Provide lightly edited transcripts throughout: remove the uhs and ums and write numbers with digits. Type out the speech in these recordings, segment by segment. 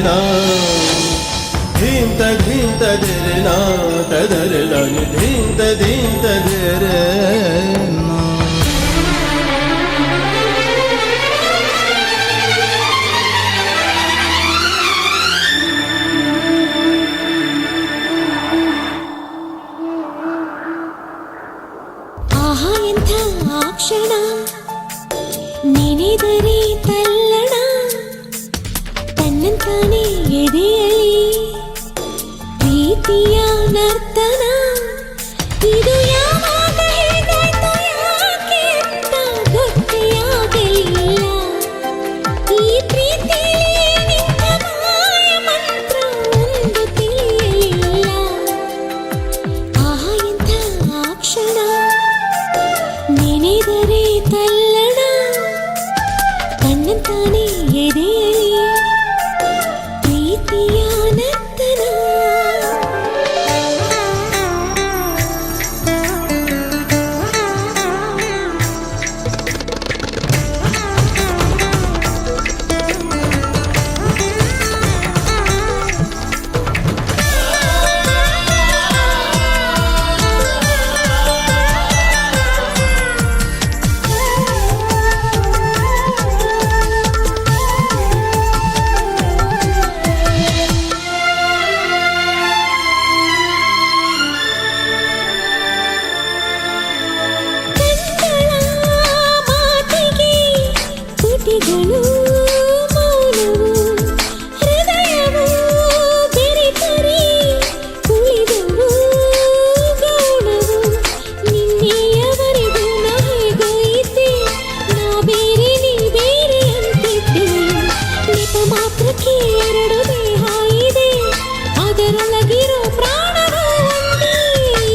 ತದರನಾ ಧೀಂ ತಧೀಂ ತದರನಾ ತದರನ ಧೀಂ ತಧೀಂ ತದರನಾ. ಆಹಾ ಎಂಥ ಆ ಕ್ಷಣ ನೆನೆದರೆ ತಲ್ಲಣ ತನ್ನಂತಾನೆ ಎದೆಯಲಿ ಪ್ರೀತಿಯ ನರ್ತನ. ಇದು ಯಾವಾಗ ಹೇಗಾಯ್ತು ಯಾಕೆ ಅಂತ ಗೊತ್ತೇ ಆಗಲಿಲ್ಲ. ಈ ಪ್ರೀತಿಯಲ್ಲಿ ನಿಂತ ಮಾಯ ಮಂತ್ರ ಒಂದು ತಿಳಿಯಲಿಲ್ಲ. ಆಹಾ ಎಂಥ ಆ ಕ್ಷಣ ನೆನೆದರೆ ತಲ್ಲಣ ತನ್ನಂತಾನೆ ಎದೆಯಲಿ ಪ್ರೀತಿಯ ನರ್ತನ. ತುಟಿಗಳು ಮೌನವು ಹೃದಯವು ಬೆರೆತರಿ ಕುಳಿದವು ಗೌಣವು. ನಿನ್ನೆಯವರೆಗೂ ನಾ ಹೇಗೋ ಇದ್ದೆ, ನಾ ಬೇರೆ ನೀ ಬೇರೆ ಅಂತಿದ್ದೆ. ನೆಪ ಮಾತ್ರಕ್ಕೆ ಎರಡು ದೇಹ ಇದೆ, ಅದರೊಳಗಿರೋ ಪ್ರಾಣವು ಒಂದೇ.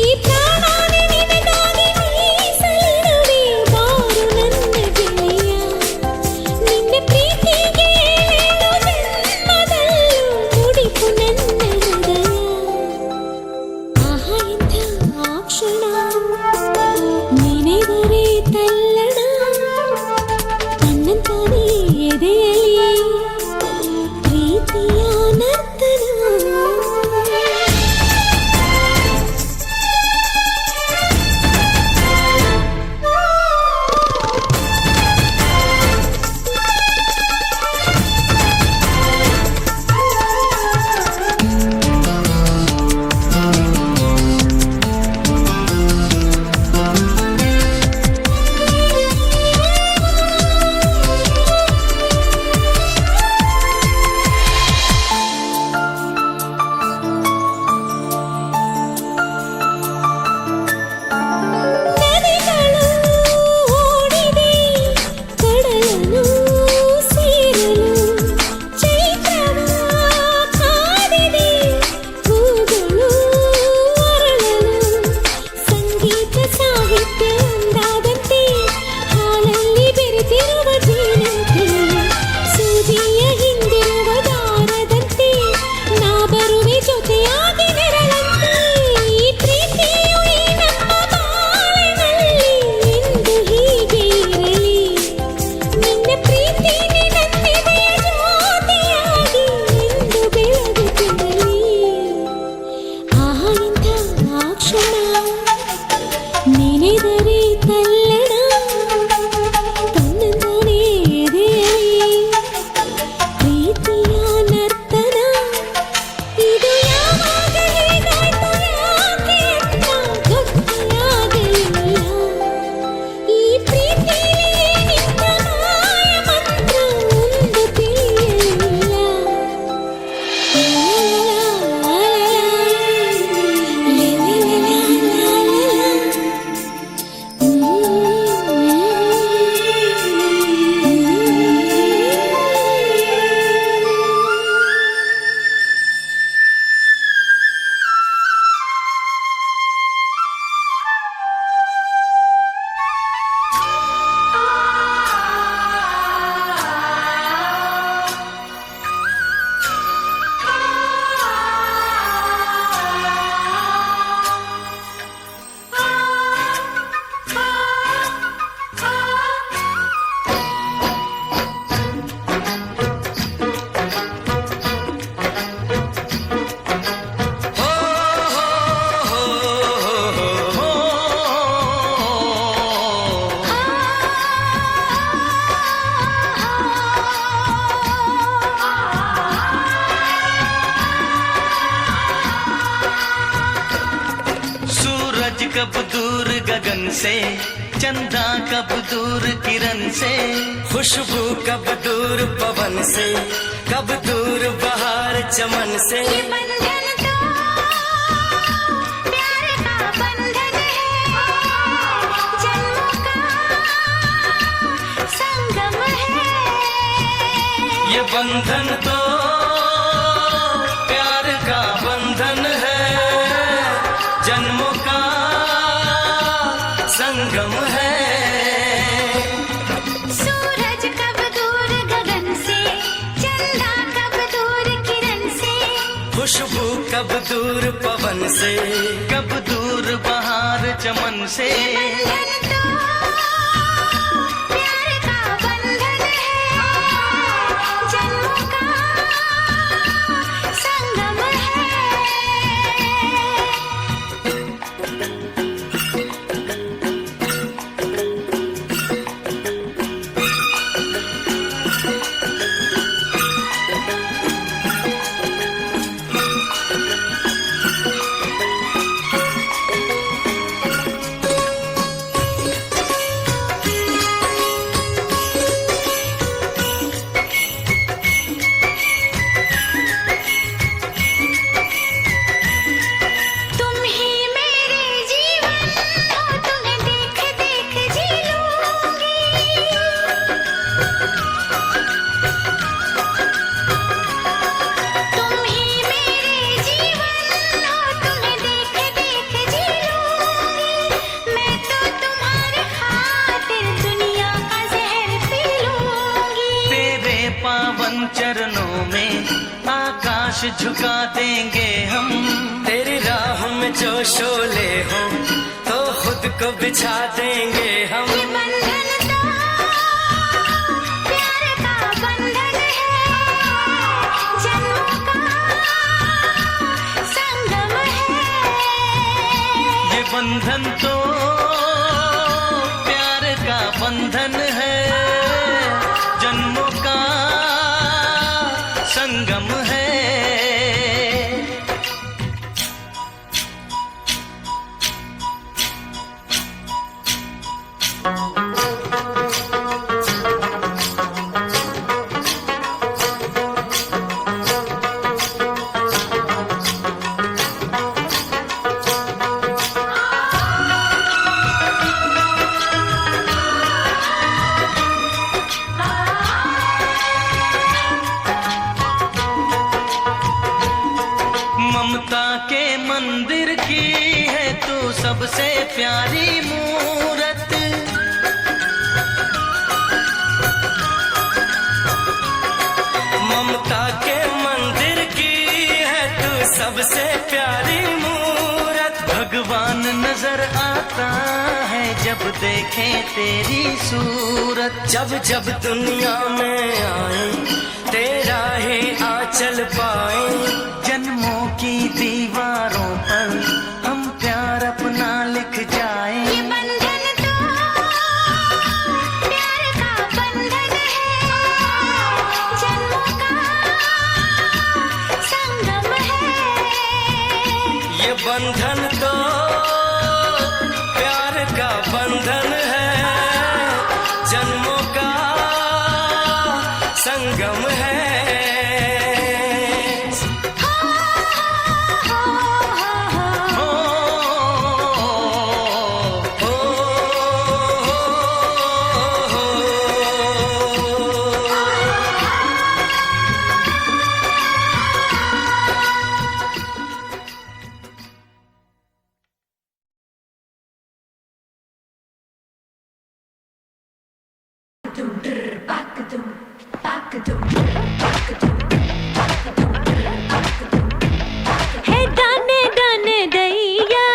ಈ ಪ್ರಾಣನೇ ನಿನಗಾಗಿ ಮೀಸಲಿಡುವೆ ಬಾರು ನನ್ನ ಗೆಳೆಯ. ನಿನ್ನ ಪ್ರೀತಿಗೆ ಏಳು ಜನ್ಮದಲ್ಲೂ ಮುಡಿಪು ನನ್ನ ಹೃದಯ. ಆಹಾ ಎಂಥ ಆ ಕ್ಷಣ ನೆನೆದರೆ ತಲ್ಲಣ ತನ್ನಂತಾನೆ ಎದೆಯಲಿ ಪ್ರೀತಿಯ ನರ್ತನ. ನದಿಗಳು ಓಡಿವೆ ಕಡಲನ್ನು ಸೇರಲು, ಚೈತ್ರವ ಕಾದಿದೆ ಹೂಗಳು ಅರಳಲು. ಸಂಗೀತ ಸಾಹಿತ್ಯ ಒಂದಾದಂತೆ ಹಾಲಲ್ಲಿ ಬೆರೆತಿರುವ ಜೇನಂತೆ, ಸೂಜಿಯ ಹಿಂದಿರುವ ದಾರದಂತೆ ನಾ ಬರುವೆ ಜೊತೆಯಾಗಿ ನೆರಳಂತೆ. ಈ ಪ್ರೀತಿಯು ಈ ನಮ್ಮ ಬಾಳಿನಲ್ಲಿ ಎಂದು ಹೀಗೆ ಇರಲಿ. ನಿನ್ನ ಪ್ರೀತಿ ನನ್ನೆದೆಯ ಜ್ಯೋತಿಯಾಗಿ ಎಂದು ಬೆಳಗುತ್ತಿರಲಿ. ಆಹಾ ಎಂಥ ಆ ಕ್ಷಣ ನೆನೆದರೆ ತಲ್ಲಣ ತನ್ನಂತಾನೆ ಎದೆಯಲಿ ಪ್ರೀತಿಯ ನರ್ತನ. ಇದು ಯಾವಾಗ ಹೇಗಾಯ್ತು ಯಾಕೆ ಅಂತ ಗೊತ್ತೇ ಆಗಲಿಲ್ಲ. ಈ ಪ್ರೀತಿಯಲ್ಲಿ ನಿಂತ ಮಾಯ ಮಂತ್ರ ಒಂದು ತಿಳಿಯಲಿಲ್ಲ. कब दूर गगन से, चंदा कब दूर किरण से, खुशबू कब दूर पवन से, कब दूर बहार चमन से। ये बंधन तो प्यार का बंधन है, जन्मों का संगम है। ये बंधन तो प्यार का बंधन है, जन्मों का संगम है। सूरज कब दूर गगन से, चंदा कब दूर किरण से, खुशबू कब दूर पवन से, कब दूर बहार चमन से। बंधन तो प्यार का बंधन है, जन्मों का संगम है। तुम ही मेरे जीवन हो, तुम्हें देख देख जी लूंगी। तुम ही मेरे जीवन हो, तुम्हें देख देख जी लूंगी। मैं तो तुम्हारे खातिर दुनिया का जहर पी लूंगी। तेरे पावन चरणों में आकाश झुका देंगे हम। तेरी राह में जो शोले हो तो खुद को बिछा देंगे हम। ये बंधन तो प्यार का बंधन है, जन्मों का संगम है। ये बंधन तो प्यार का बंधन है, जन्मों का संगम है। ममता के मंदिर की है तू सबसे प्यारी मूरत। ममता के मंदिर की है तू सबसे प्यारी मूरत। भगवान नजर आता है जब देखे तेरी सूरत। जब जब दुनिया में आए तेरा ही आंचल पाए। जन्मों की दीवारों पर हम प्यार अपना लिख जाएं। ये बंधन तो प्यार का बंधन है, जन्मों का संगम है। ये बंधन तो प्यार का बंधन है, जन्मों का संगम है। ओ, हे दाने दाने दैया,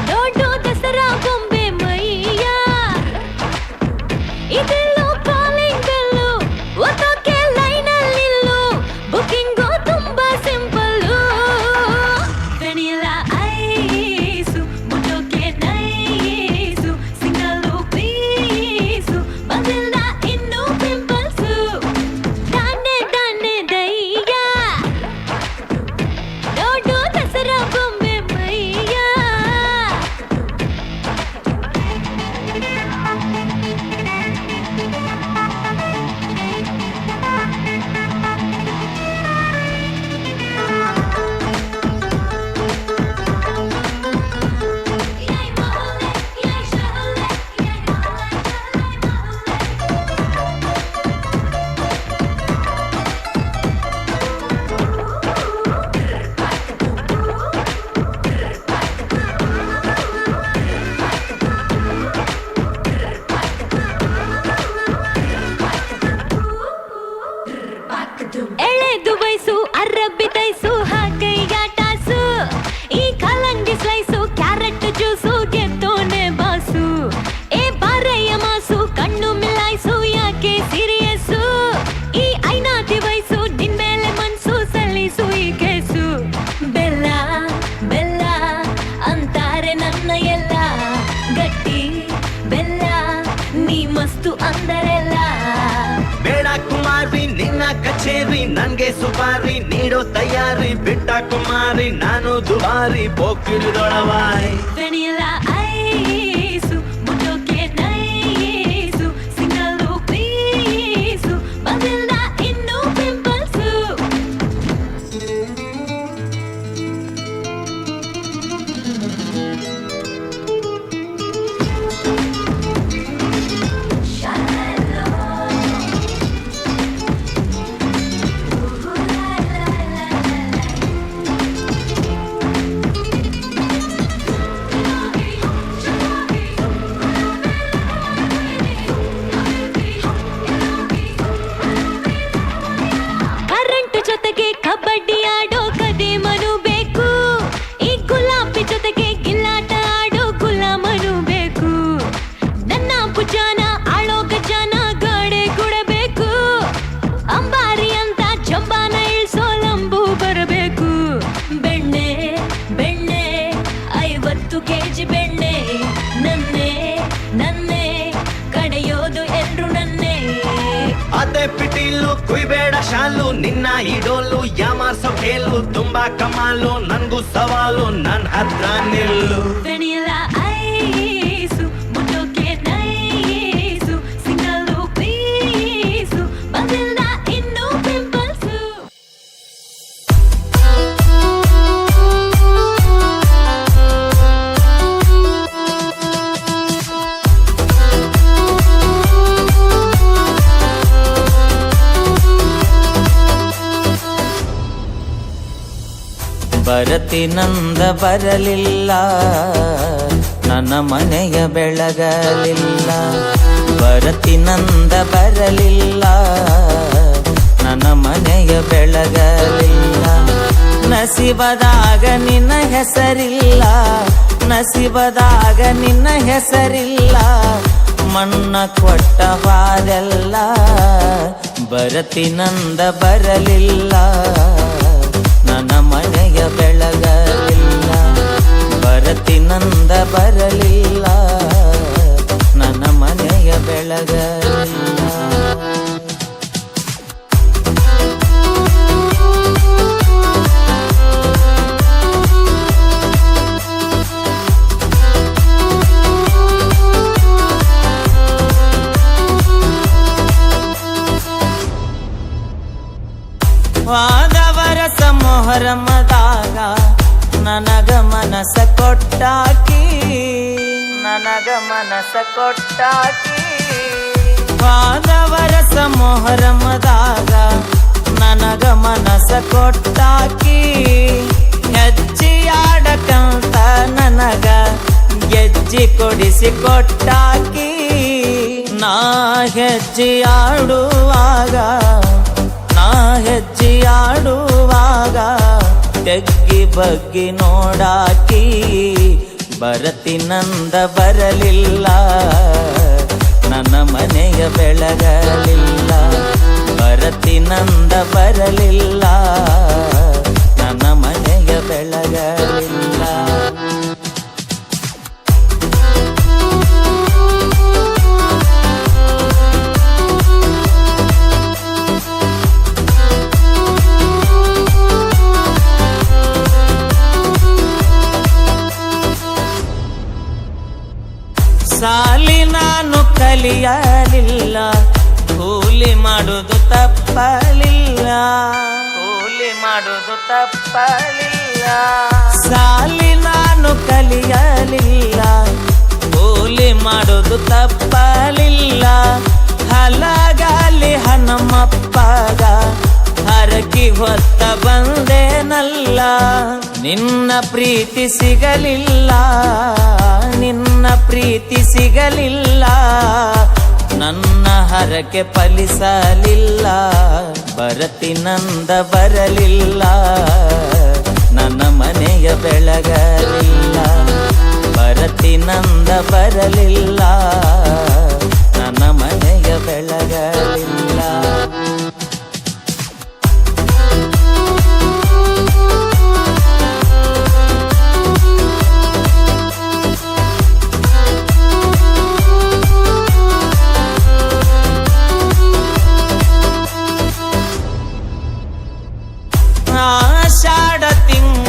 डोडो दसरा बೊಂಬೆ मैया। ಇದೆಲ್ಲೋ ಕಾಲಿಂಗ್ ಬೆಲ್ಲು, ಓದೋಕೆ ಲೈನಲ್ಲಿ ನಿಲ್ಲು, ಬುಕಿಂಗು ತುಂಬಾ ಸಿಂಪಲ್ಲು। ವೆನಿಲಾ ಐಸು, ಮುಟ್ಟೋಕೆ ನೈಸು, ಸಿಂಗಲ್ಲು ಪೀಸು, ಬಂದಿಲ್ಲ ಇನ್ನೂ ಪಿಂಪಲ್ಸು। ನಂಗೆ ಸುಪಾರಿ ನೀಡೋ ತಯಾರಿ ಬಿಟ್ಟ ಕುಮಾರಿ ನಾನು ದುಬಾರಿ ಪೋಕಿರಿದೊಳವಾಯ್ Vanilla ice, mucho que nice, single piece, vanilla innu pimples. Current ಜೊತೆಗೆ ಕಬಡ್ಡಿ ಆಡೋ ಕದೇಮನು ಬೇಕು, ಈ ಗುಲಾಬಿ ಜೊತೆಗೆ ಗಿಲ್ಲಾಟ ಆಡೋ ಗುಲಾಮನು ಬೇಕು, ನನ್ನ ಭುಜಾನ ಆಳೋ ಗಜಾನ ಗಾಡೆ ಕೊಡಬೇಕು, ಅಂಬಾರಿ ಅಂತ ಜಂಬಾನ ಇಳ್ಸೋ ಲಂಬು ಬರಬೇಕು. ಬೆಣ್ಣೆ ಬೆಣ್ಣೆ 50 ಕೆಜಿ ಬೆಣ್ಣೆ, ನನ್ನೇ ನನ್ನೇ ಕಡೆಯೋದು ಎಲ್ರು ನನ್ನೇ. ಅದೇ ಪಿಟೀಲು ಕುಯ್ಬೇಡ ಶಾಲು ನಿನ್ನ ಇಡೋಲು ಯಾಮಾರ್ಸೋ ಕೇಳು ತುಂಬಾ ಕಮಾಲು ನನ್ಗೂ ಸವಾಲು ನನ್ ಹತ್ರ ನಿಲ್ಲು. Vanilla ice, mucho que nice, single piece, vanilla innu pimples. ಬರತಿನಂದ ಬರಲಿಲ್ಲ ನನ್ನ ಮನೆಯ ಬೆಳಗಲಿಲ್ಲ, ಬರತಿನಂದ ಬರಲಿಲ್ಲ ನನ್ನ ಮನೆಯ ಬೆಳಗಲಿಲ್ಲ, ನಸಿಬದಾಗ ನಿನ್ನ ಹೆಸರಿಲ್ಲ, ನಸಿಬದಾಗ ನಿನ್ನ ಹೆಸರಿಲ್ಲ, ಮಣ್ಣ ಕೊಟ್ಟ ಹಾದೆಲ್ಲ ಬರತಿನಂದ ಬರಲಿಲ್ಲ ನನ್ನ ಮನೆಯ ಬೆಳಗಲಿಲ್ಲ, ಬರತಿನಂದ ಬರಲಿಲ್ಲ ನನ್ನ ಮನೆಯ ಬೆಳಗಲಿಲ್ಲ. ವಾದವರಸ ಮೊಹರಮದಾಗ ನನಗ ಮನಸ ಕೊಟ್ಟಾಕಿ, ನನಗ ಮನಸ ಕೊಟ್ಟಾಕಿ, ವಾದವರಸ ಮೊಹರಮದಾಗ ನನಗ ಮನಸ ಕೊಟ್ಟಾಕಿ, ಹೆಜ್ಜಿಯಾಡಕಂತ ನನಗ ಗೆಜ್ಜಿ ಕೊಡಿಸಿ ಕೊಟ್ಟಾಕಿ, ನಾ ಹೆಜ್ಜಿಯಾಡುವಾಗ ನಾ ಹೆಜ್ಜಿಯಾಡುವಾಗ ತೆಗ್ಗಿ ಬಗ್ಗಿ ನೋಡಾಕಿ, ಬರತಿನಂದ ಬರಲಿಲ್ಲ ನನ್ನ ಮನೆಯ ಬೆಳಗಲಿಲ್ಲ, ಬರತಿನಂದ ಬರಲಿಲ್ಲ ನನ್ನ ಮನೆಯ ಬೆಳಗಲಿಲ್ಲ. ಸಾಲಿ ನಾನು ಕಲಿಯಲಿಲ್ಲ, ಕೂಲಿ ಮಾಡುದು ತಪ್ಪಲಿಲ್ಲ, ಕೂಲಿ ಮಾಡುದು ತಪ್ಪಲಿಲ್ಲ, ಸಾಲಿ ನಾನು ಕಲಿಯಲಿಲ್ಲ, ಕೂಲಿ ಮಾಡುದು ತಪ್ಪಲಿಲ್ಲ, ಹಲಗಾಲಿ ಹನುಮಪ್ಪಗ ಹರಕಿ ಹೊತ್ತ ಬಂದೇನಲ್ಲ, ನಿನ್ನ ಪ್ರೀತಿ ಸಿಗಲಿಲ್ಲ, ನಿನ್ನ ಪ್ರೀತಿ ಸಿಗಲಿಲ್ಲ, ನನ್ನ ಹರಕೆ ಫಲಿಸಲಿಲ್ಲ, ಬರತಿನಂದ ಬರಲಿಲ್ಲ ನನ್ನ ಮನೆಯ ಬೆಳಗಲಿಲ್ಲ, ಬರತಿನಂದ ಬರಲಿಲ್ಲ ನನ್ನ ಮನೆಯ ಬೆಳಗಲಿಲ್ಲ.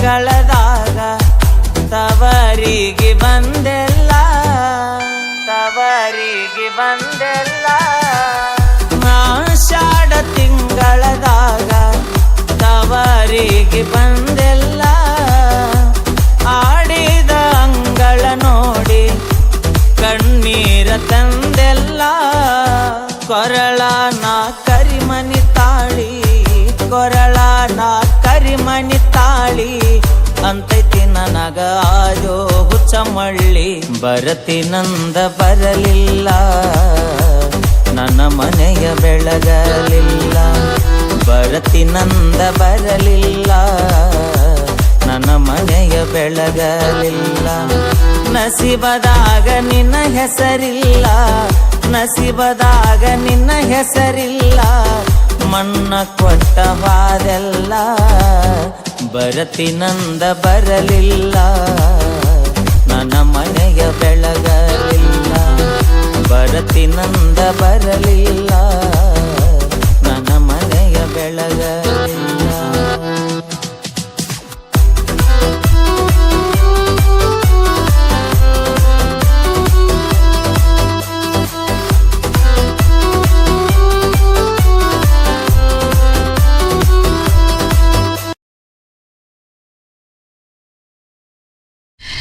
ತಿಂಗಳದಾಗ ತವರಿಗೆ ಬಂದೆಲ್ಲ ತವರಿಗೆ ಬಂದೆಲ್ಲ ಆಷಾಢ ತಿಂಗಳದಾಗ ತವರಿಗೆ ಬಂದೆಲ್ಲ ಆಡಿದ ಅಂಗಳ ನೋಡಿ ಕಣ್ಣೀರ ತಂದೆಲ್ಲ ಕೊರಳ ನಾ ಕರಿಮನಿ ತಾಳಿ ಕೊರಳ ನಾ ಕರಿಮನಿ ತಾಳಿ ಅಂತೈತಿ ನನಗ ಆಜೋ ಹುಚ್ಚ ಮಳ್ಳಿ ಬರತಿನಂದ ಬರಲಿಲ್ಲ ನನ್ನ ಮನೆಯ ಬೆಳಗಲಿಲ್ಲ ಬರತಿನಂದ ಬರಲಿಲ್ಲ ನನ್ನ ಮನೆಯ ಬೆಳಗಲಿಲ್ಲ ನಸೀಬದಾಗ ನಿನ್ನ ಹೆಸರಿಲ್ಲ ನಸೀಬದಾಗ ನಿನ್ನ ಹೆಸರಿಲ್ಲ ಮಣ್ಣ ಕೊಟ್ಟವಾದೆಲ್ಲ ಬರತಿನಂದ ಬರಲಿಲ್ಲ ನನ್ನ ಮನೆಯ ಬೆಳಗಲಿಲ್ಲ ಬರತಿನಂದ ಬರಲಿಲ್ಲ ನನ್ನ ಮನೆಯ ಬೆಳಗಲಿಲ್ಲ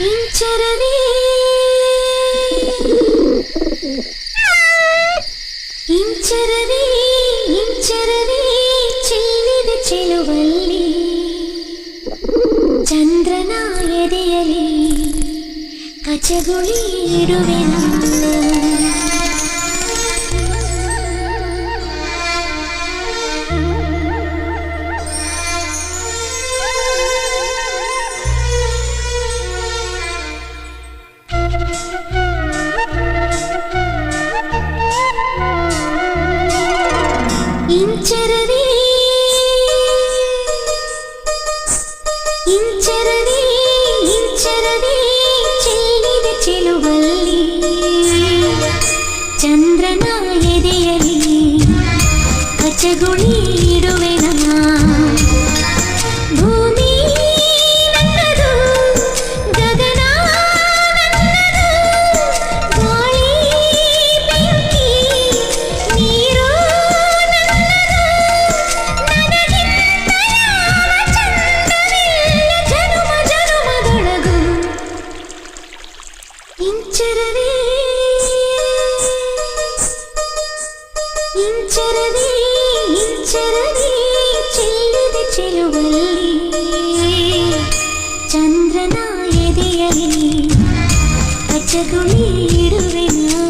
ಇಂಚರವೇ ಇಂಚರವೇ ಇಂಚರವೇ ಚೆಲ್ಲಿದ ಚೆಲುವಲ್ಲಿ ಚಂದ್ರನ ಎದೆಯಲಿ ಕಚಗುಳಿ ಇಡುವೆನು ಇಂಚರವೇ ಇಂಚರವೇ ಇಂಚರವೇ ಚೆಲ್ಲಿದ ಚೆಲುವಲ್ಲಿ ಚಂದ್ರನ ಎದೆಯಲಿ ಕಚಗುಳಿ ಇಡುವೆನ ಭೂಮಿ ನನ್ನದು ಗಗನ ನನ್ನದು ಗಾಳಿ ಬೆಂಕಿ ನೀರು ಇಂಚರವೇ ಇಂಚರವೇ ಇಂಚರವೇ ಚೆಲ್ಲಿದ ಚೆಲುವಲ್ಲಿ ಚಂದ್ರನ ಎದೆಯಲಿ ಕಚಗುಳಿ ಇಡುವೆನು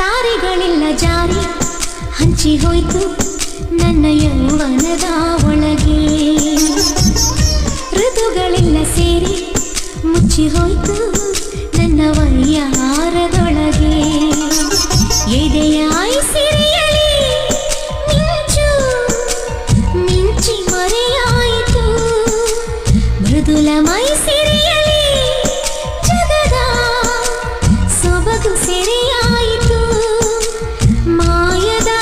ತಾರೆಗಳೆಲ್ಲ ಜಾರಿ ಹಂಚಿ ಹೋಯ್ತು ನನ್ನ ಯೌವನದ ಒಳಗೆ ಋತುಗಳೆಲ್ಲ ಸೇರಿ ಮುಚ್ಚಿ ಹೋಯ್ತು ನನ್ನ ವಯ್ಯಾರದೊಳಗೆ ಎದೆಯ ಸಿರಿಯಲಿ ಮಿಂಚು ಮಿಂಚಿ ಮರೆಯಾಯಿತು ಮೃದುಲ ಮೈ ಸಿರಿಯಲಿ ಜಗದ ಸೊಬಗು ಸೆರೆಯಾಯಿತು ಮಾಯದ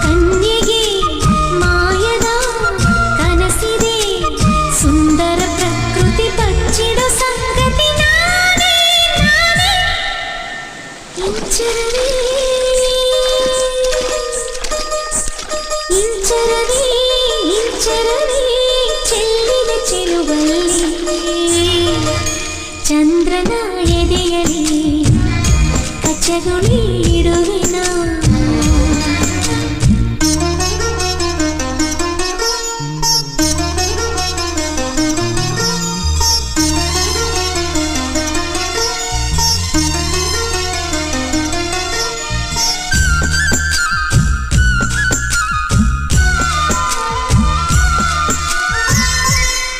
ಕನ್ಯೆಗೆ ಮಾಯದ ಕನಸಿದೆ ಸುಂದರ ಪ್ರಕೃತಿ ಬಚ್ಚಿಡೋ ಸಂಗತಿ ನಾನೇ ನಾನೇ ಇಂಚರವೇ ಇಂಚರವೇ ಇಂಚರವೇ ಚೆಲ್ಲಿದ ಚೆಲುವಲ್ಲಿ ಚಂದ್ರನ ಎದೆಯಲಿ ಕಚಗುಳಿ ಇಡುವೆನ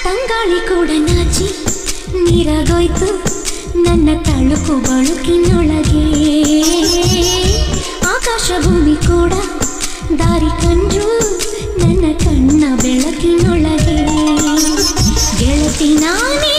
ತಂಗಾಳಿ ಕೂಡ ನಾಚಿ ನೀರಾಗೋಯ್ತು ನನ್ನ ತಳುಕು ಬಳುಕಿನೊಳಗೆ ಆಕಾಶ ಭೂಮಿ ಕೂಡ ದಾರಿ ಕಂಡ್ರು ನನ್ನ ಕಣ್ಣ ಬೆಳಕಿನೊಳಗೆ ಗೆಳತಿ ನಾನೇ